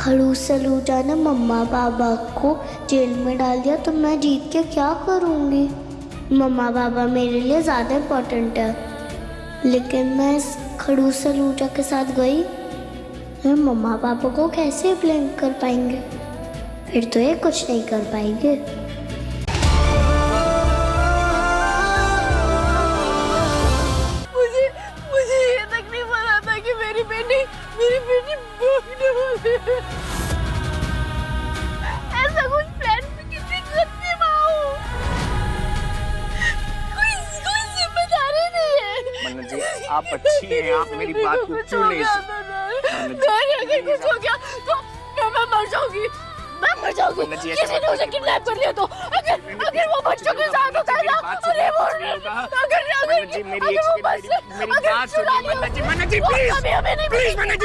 खड़ूस सलूजा ने मम्मा पापा को जेल में डाल दिया तो मैं जीत के क्या करूँगी। मम्मा पापा मेरे लिए ज़्यादा इम्पोर्टेंट है। लेकिन मैं इस खड़ूस सलूजा के साथ गई, मैं मम्मा पापा को कैसे ब्लेम कर पाएंगे? फिर तो ये कुछ नहीं कर पाएंगे। मुझे ये तक नहीं पता था कि मेरी बेटी भोगने वाली है। ऐसा कुछ प्लान में किसी करती माँ कोई जिम्मेदारी नहीं है। मन्नत जी आप अच्छी हैं, आप मेरी बात को क्यों नहीं अगर कुछ हो गया तो मैं मर जाऊंगी। किसी ने उसे किडनैप कर लिया तो अगर वो बच्चों के साथ होता है ना, अरे वो मेरी बात सुनिए मन्नत जी प्लीज मन्नत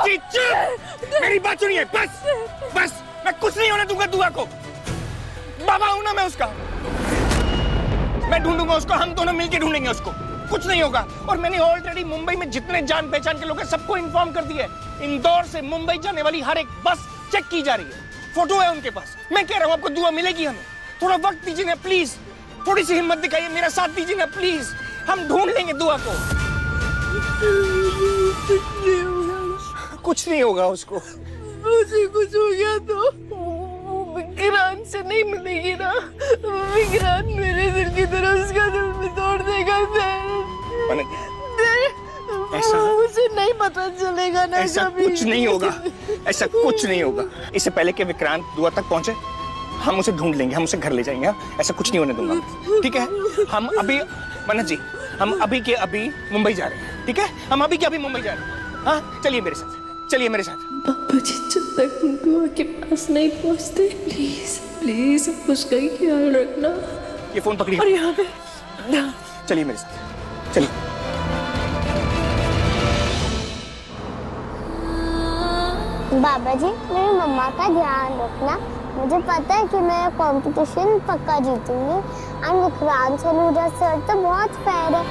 जी चुप, मेरी बात सुनिए बस मैं कुछ नहीं होने दूंगा दुआ को। बाबा हूं ना मैं उसका, मैं ढूंढूंगा उसको, हम दोनों मिलके ढूंढेंगे उसको, कुछ नहीं होगा। और मैंने ऑलरेडी मुंबई में जितने जान पहचान के लोग हैं सबको इन्फॉर्म कर दिया है। इंदौर से मुंबई जाने वाली हर एक बस चेक की जा रही है, फोटो है उनके पास। मैं कह रहा हूँ आपको दुआ मिलेगी, हमें थोड़ा वक्त दीजिए ना प्लीज, थोड़ी सी हिम्मत दिखाइए, मेरा साथ दीजिए ना प्लीज, हम ढूंढ लेंगे दुआ को। कुछ नहीं होगा उसको। मुझे कुछ हो गया तो विक्रांत से नहीं मिलेगी ना, विक्रांत मेरे दिल की तरह उसका दिल भी तोड़ देगा। ऐसा उसे नहीं पता चलेगा ना, ऐसा कुछ नहीं होगा, ऐसा कुछ नहीं होगा। इससे पहले कि विक्रांत दुआ तक पहुंचे हम उसे ढूंढ लेंगे, हम उसे घर ले जाएंगे। ऐसा कुछ नहीं होने दूंगा, ठीक है? हम अभी मन्नत जी हम अभी के अभी मुंबई जा रहे हैं, ठीक है? हम अभी के अभी मुंबई जा रहे हैं। हाँ चलिए मेरे साथ, चलिए मेरे साथ। पापा जी जब तक हम दुआ के पास नहीं पहुंचते प्लीज उसका ही ख्याल रखना। ये फोन पकड़िए और यहाँ पे चलिए मेरे साथ, चलिए। बाबा जी मेरी मम्मा का ध्यान रखना, मुझे पता है कि मैं कंपटीशन पक्का जीतूंगी। एंड विक्रांत सलूजा सर तो बहुत फेयर है,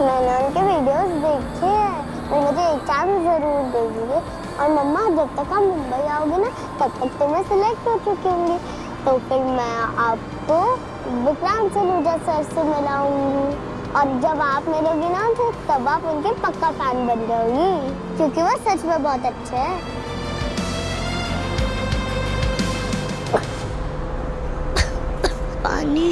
मैंने उनके वीडियोस देखे हैं, वो मुझे एक चांस जरूर देंगे। और मम्मा जब तक आप मुंबई आओगे ना तब तक तो मैं सिलेक्ट हो चुकी होंगी, तो फिर मैं आपको विक्रांत सलूजा सर से मिलाऊंगी। और जब आप मिलोगी ना तो तब आप उनके पक्का फैन बन जाओगी, क्योंकि वो सच में बहुत अच्छे हैं। पानी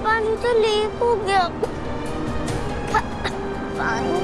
पानी तो लीक हो गया। पानी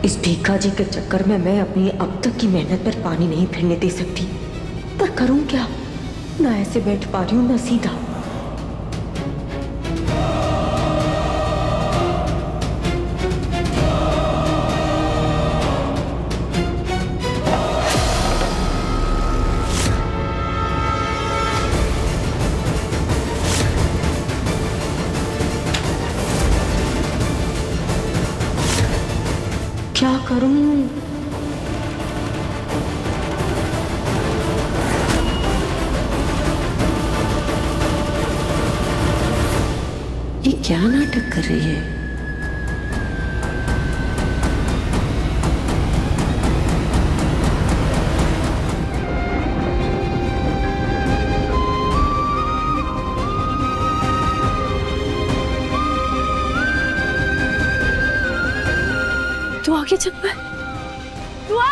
इस भीखा जी के चक्कर में मैं अपनी अब तक की मेहनत पर पानी नहीं फिरने दे सकती, पर करूं क्या? ना ऐसे बैठ पा रही हूं ना सीधा। क्या करूं? ये क्या नाटक कर रही है? दुआ के चक्कर। दुआ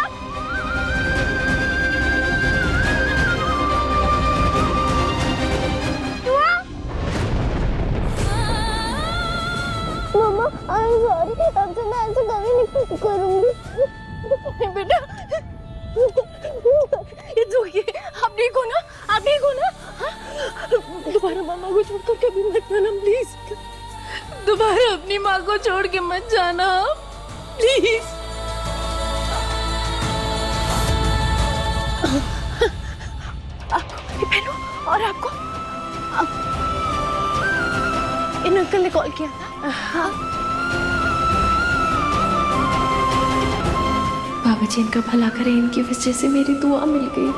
मम्मा आई एम सॉरी, अब से मैं ऐसे कभी नहीं करूंगी। बेटा आप ठीक हो ना? आप ठीक हो ना? दोबारा मामा को छोड़कर कभी मत जाना प्लीज। दोबारा अपनी माँ को छोड़ के मत जाना प्लीज। आपको पहनो और आपको इन अंकल ने कॉल किया था। हाँ बाबा जी इनका भला करें, इनकी वजह से मेरी दुआ मिल गई।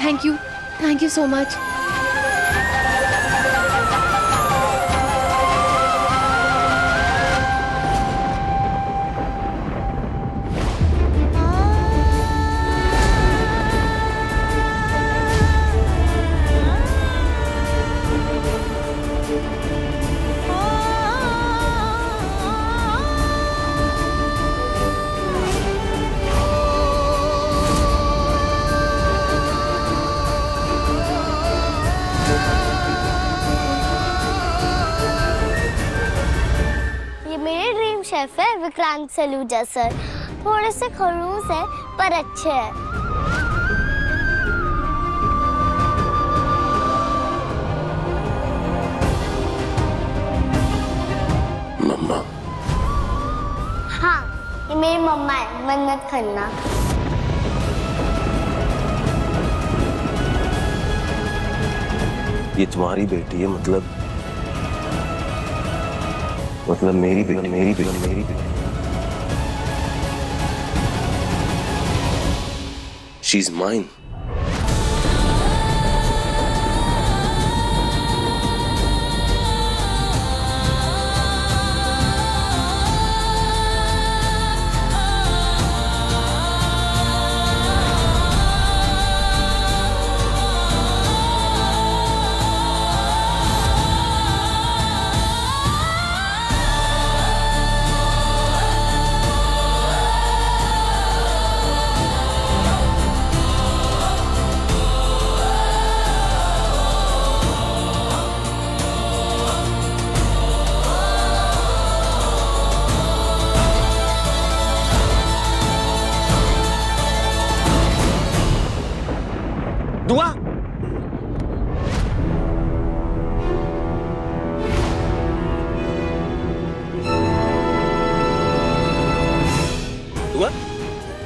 Thank you so much. Chef है विक्रांत सलूजा सर। थोड़े से खड़ूस है पर अच्छे हैं। मम्मा? हाँ ये मेरी मम्मा है, मन्नत खन्ना। ये तुम्हारी बेटी है, मतलब मेरी बेटी। She's mine. दुआ? दुआ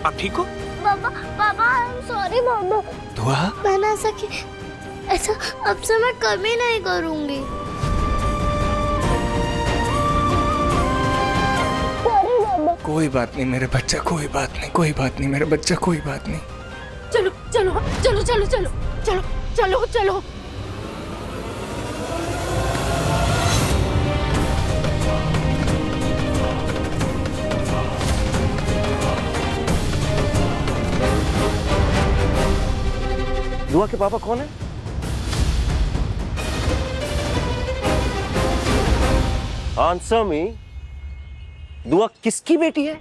आप ठीक हो? पापा आई एम सॉरी पापा। दुआ मैंने ऐसा अब से मैं कभी नहीं करूंगी। सॉरी पापा। कोई बात नहीं मेरे बच्चा, कोई बात नहीं मेरे बच्चा, कोई बात नहीं। चलो चलो चलो चलो चलो चलो चलो चलो। दुआ के पापा कौन है? Answer me. दुआ किसकी बेटी है?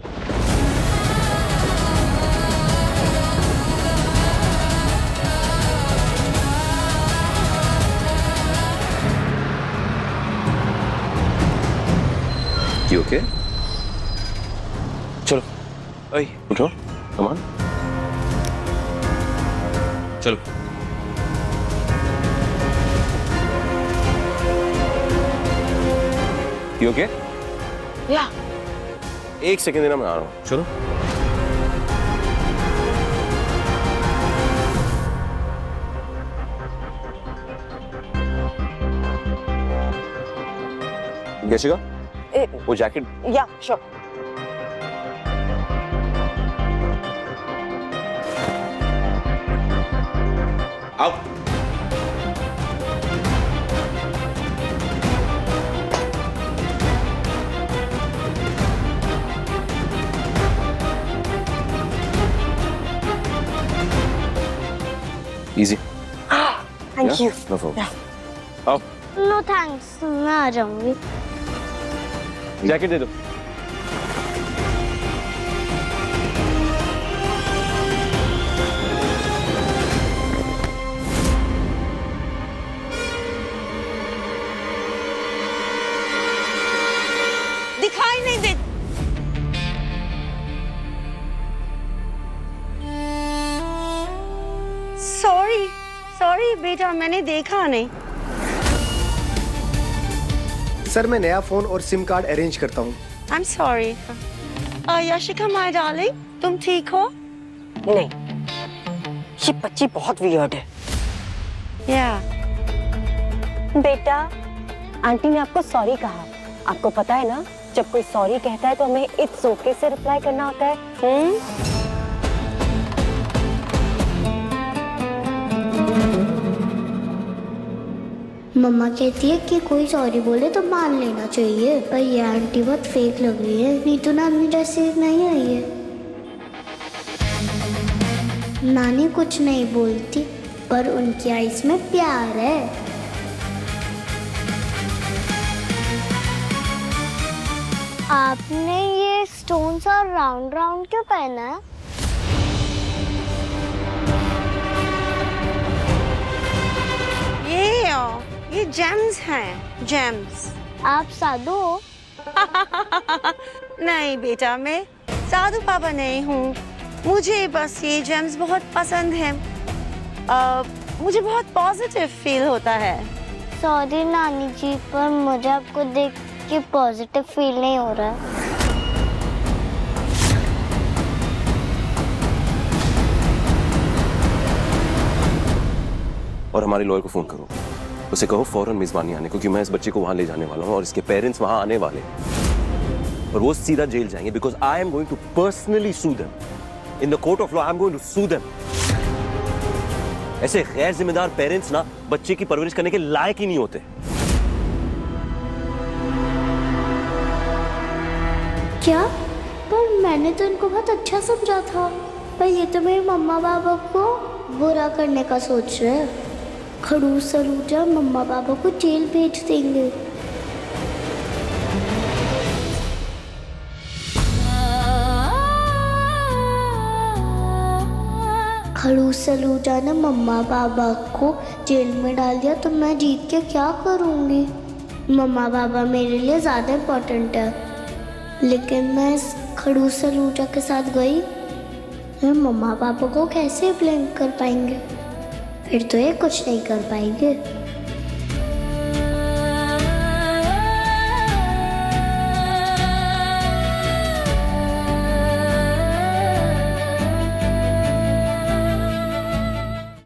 You okay? चलो, ओए उठो, come on. चलो। You okay? या 1 सेकंड देना, मैं आ रहा हूँ। चलो। जैसिका, वो जैकेट। या श्योर। आओ। Easy. Thank you. No problem. आओ। नो थैंक्स, मैं आ जाऊंगी। जैकेट दे दो। दिखाई नहीं दे। सॉरी बेटा, मैंने देखा नहीं। सर मैं नया फोन और सिम कार्ड अरेंज करता हूँ। I am sorry. Yashika my darling, तुम ठीक हो? नहीं, ये बच्ची बहुत वियर्ड है। या बेटा, आंटी ने आपको सॉरी कहा। आपको पता है ना, जब कोई सॉरी कहता है तो हमें इट्स ओके से रिप्लाई करना होता है। मम्मा कहती है कि कोई सॉरी बोले तो मान लेना चाहिए, पर ये आंटी बहुत फेक लग रही है। नीतू नानी जैसी नहीं आई है। नानी कुछ नहीं बोलती, पर उनकी आईज में प्यार है। आपने ये स्टोन्स और राउंड राउंड क्यों पहना है? ये जेम्स हैं, जेम्स। आप साधु हो? नहीं बेटा, मैं साधु पापा नहीं हूँ। मुझे बस ये जेम्स बहुत पसंद हैं। मुझे बहुत पॉजिटिव फील होता है। सॉरी नानी जी, पर मुझे आपको देख के पॉजिटिव फील नहीं हो रहा है। और हमारे लॉयर को फोन करो, उसे कहो फौरन मेजबानी आने को, क्योंकि मैं इस बच्चे को वहां ले जाने वाला हूं और इसके पेरेंट्स वहां आने वाले हैं और वो सीधा जेल जाएंगे, because I am going to personally sue them in the court of law. I am going to sue them. ऐसे गैर जिम्मेदार पेरेंट्स ना बच्चे की परवरिश करने के लायक ही नहीं होते। क्या? पर मैंने तो इनको बहुत अच्छा समझा था। पर ये तो मेरे मम्मा पापा को बुरा करने का सोच रहे हैं। खड़ूस सलूजा मम्मा पापा को जेल भेज देंगे। खड़ूस सलूजा ने मम्मा पापा को जेल में डाल दिया, तो मैं जीत के क्या करूँगी? मम्मा पापा मेरे लिए ज़्यादा इम्पोर्टेंट है। लेकिन मैं इस खड़ूस सलूजा के साथ गई, मैं मम्मा पापा को कैसे ब्लेम कर पाएंगे? फिर तो ये कुछ नहीं कर पाएंगे।